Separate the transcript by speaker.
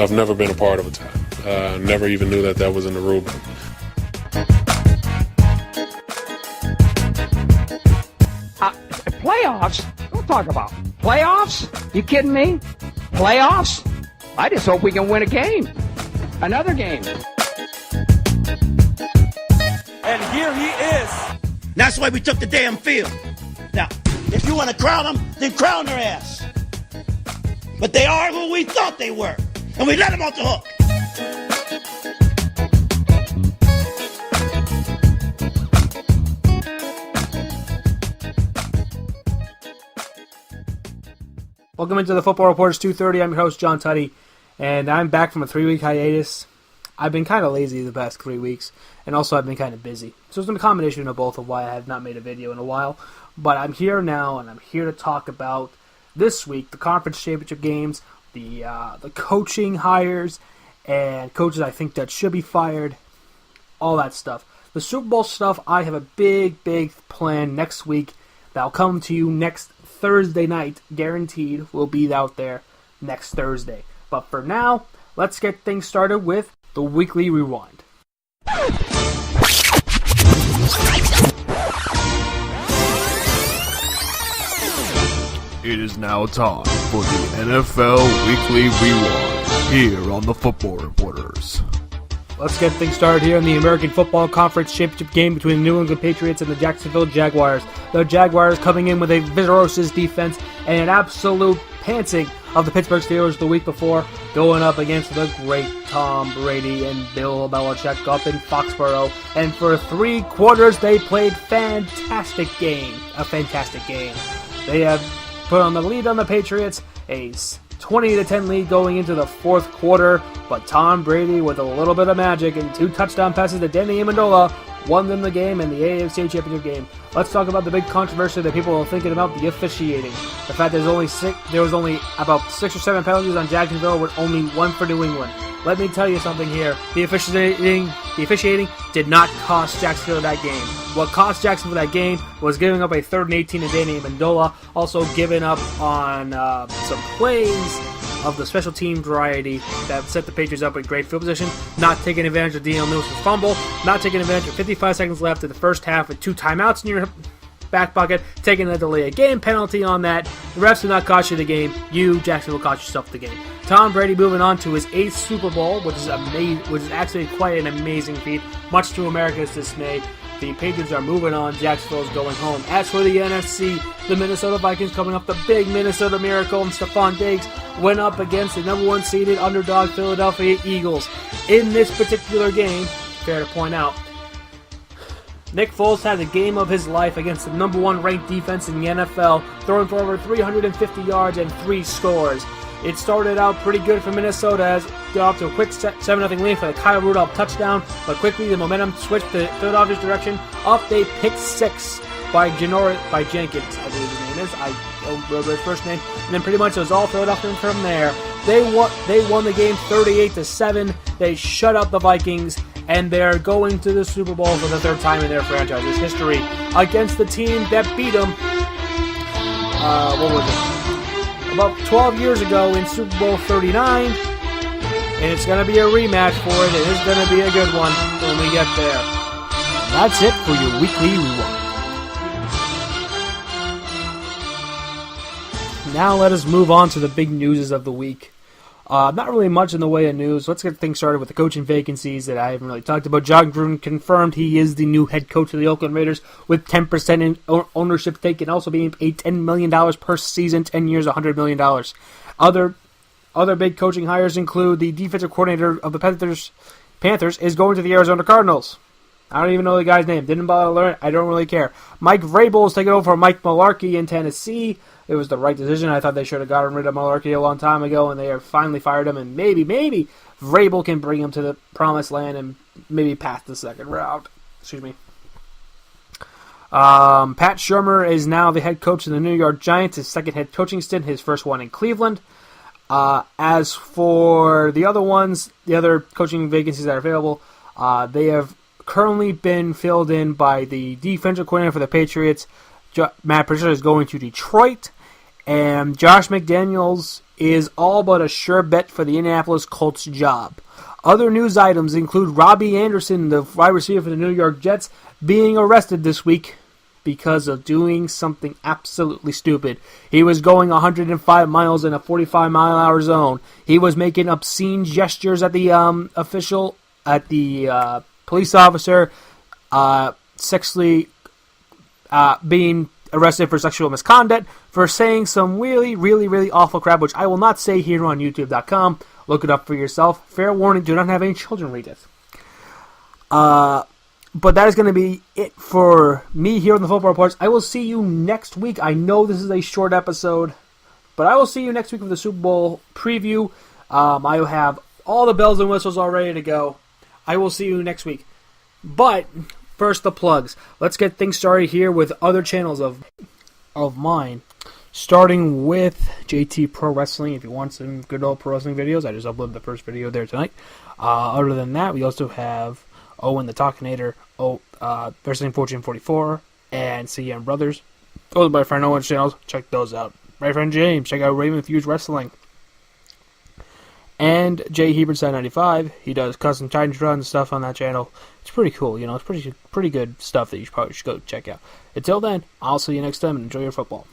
Speaker 1: I've never been a part of a tie. Never even knew that was in the rule book.
Speaker 2: Playoffs? Don't talk about playoffs. You kidding me? Playoffs? I just hope we can win a game. Another game.
Speaker 3: And here he is.
Speaker 4: That's why we took the damn field. Now, if you want to crown them, then crown their ass. But they are who we thought they were. And we let them off the hook.
Speaker 5: Welcome into the Football Reporters 230. I'm your host, John Tuddy, and I'm back from a 3-week hiatus. I've been kind of lazy the past 3 weeks, and also I've been kind of busy. So it's been a combination of both of why I have not made a video in a while. But I'm here now, and I'm here to talk about this week, the Confrance Championship games, the coaching hires, and coaches I think that should be fired, all that stuff. The Super Bowl stuff, I have a big plan next week that'll come to you next Thursday night, guaranteed, will be out there next Thursday. But for now, let's get things started with the Weekly Rewind.
Speaker 6: It is now time for the NFL Weekly Rewind here on the Football Reporters.
Speaker 5: Let's get things started here in the American Football Conference Championship game between the New England Patriots and the Jacksonville Jaguars. The Jaguars coming in with a ferocious defense and an absolute pantsing of the Pittsburgh Steelers the week before, going up against the great Tom Brady and Bill Belichick up in Foxborough. And for 3 quarters, they played a fantastic game. They have put on the lead on the Patriots, a 20-10 lead going into the 4th quarter, but Tom Brady, with a little bit of magic and 2 touchdown passes to Danny Amendola, won them the game in the AFC Championship game. Let's talk about the big controversy that people are thinking about, the officiating. The fact there was only about 6 or 7 penalties on Jacksonville, with only 1 for New England. Let me tell you something here. The officiating did not cost Jacksonville that game. What cost Jacksonville that game was giving up a 3rd and 18 to Danny Amendola, also giving up on some plays of the special team variety that set the Patriots up in great field position, not taking advantage of Daniel Lewis's fumble, not taking advantage of 55 seconds left in the first half with 2 timeouts in your back pocket, taking a delay of game penalty on that. The refs did not cost you the game. You, Jacksonville, cost yourself the game. Tom Brady moving on to his 8th Super Bowl, which is actually quite an amazing feat, much to America's dismay. The Patriots are moving on. Jacksonville is going home. As for the NFC, the Minnesota Vikings coming up, the big Minnesota Miracle, and Stephon Diggs went up against the number 1 seeded underdog Philadelphia Eagles. In this particular game, fair to point out, Nick Foles had the game of his life against the number 1 ranked defense in the NFL, throwing for over 350 yards and 3 scores. It started out pretty good for Minnesota as got off to a quick 7-0 lead for the Kyle Rudolph touchdown, but quickly the momentum switched to Philadelphia's direction. Up they picked 6 by Jenkins, I believe his name is. I don't remember his first name. And then pretty much it was all Philadelphia from there. They won the game 38-7. They shut out the Vikings, and they're going to the Super Bowl for the 3rd time in their franchise's history against the team that beat them. What was it? About 12 years ago in Super Bowl 39, and it's going to be a rematch for it. It is going to be a good one when we get there. And that's it for your Weekly Rewind. Now let us move on to the big news of the week. Not really much in the way of news. Let's get things started with the coaching vacancies that I haven't really talked about. John Gruden confirmed he is the new head coach of the Oakland Raiders with 10% in ownership stake and also being paid $10 million per season, 10 years, $100 million. Other big coaching hires include the defensive coordinator of the Panthers is going to the Arizona Cardinals. I don't even know the guy's name. Didn't bother to learn it. I don't really care. Mike Vrabel is taking over for Mike Mularkey in Tennessee. It was the right decision. I thought they should have gotten rid of Mularkey a long time ago, and they have finally fired him. And maybe Vrabel can bring him to the promised land and maybe past the 2nd round. Excuse me. Pat Shurmur is now the head coach of the New York Giants. His 2nd head coaching stint, his first one in Cleveland. As for the other ones, the other coaching vacancies that are available, they have currently been filled in by the defensive coordinator for the Patriots. Matt Patricia is going to Detroit, And Josh McDaniels is all but a sure bet for the Indianapolis Colts job. Other news items include Robbie Anderson, the wide receiver for the New York Jets, being arrested this week because of doing something absolutely stupid. He was going 105 miles in a 45-mile-an-hour zone. He was making obscene gestures at the police officer, sexually being arrested for sexual misconduct, for saying some really, really, really awful crap, which I will not say here on YouTube.com. Look it up for yourself. Fair warning, do not have any children read it. But that is going to be it for me here on the Football Reports. I will see you next week. I know this is a short episode, but I will see you next week with the Super Bowl preview. I will have all the bells and whistles all ready to go. I will see you next week. But first, the plugs. Let's get things started here with other channels of mine. Starting with JT Pro Wrestling. If you want some good old pro wrestling videos, I just uploaded the first video there tonight. Other than that, we also have Owen the Talkinator, Wrestling Fortune 44, and CM Brothers. Those are my friend Owen's channels. Check those out. My friend James, check out Raven Fuse Wrestling. And Jay Hebertside 95. He does custom Titantron stuff on that channel. It's pretty cool, you know. It's pretty good stuff that you probably should go check out. Until then, I'll see you next time and enjoy your football.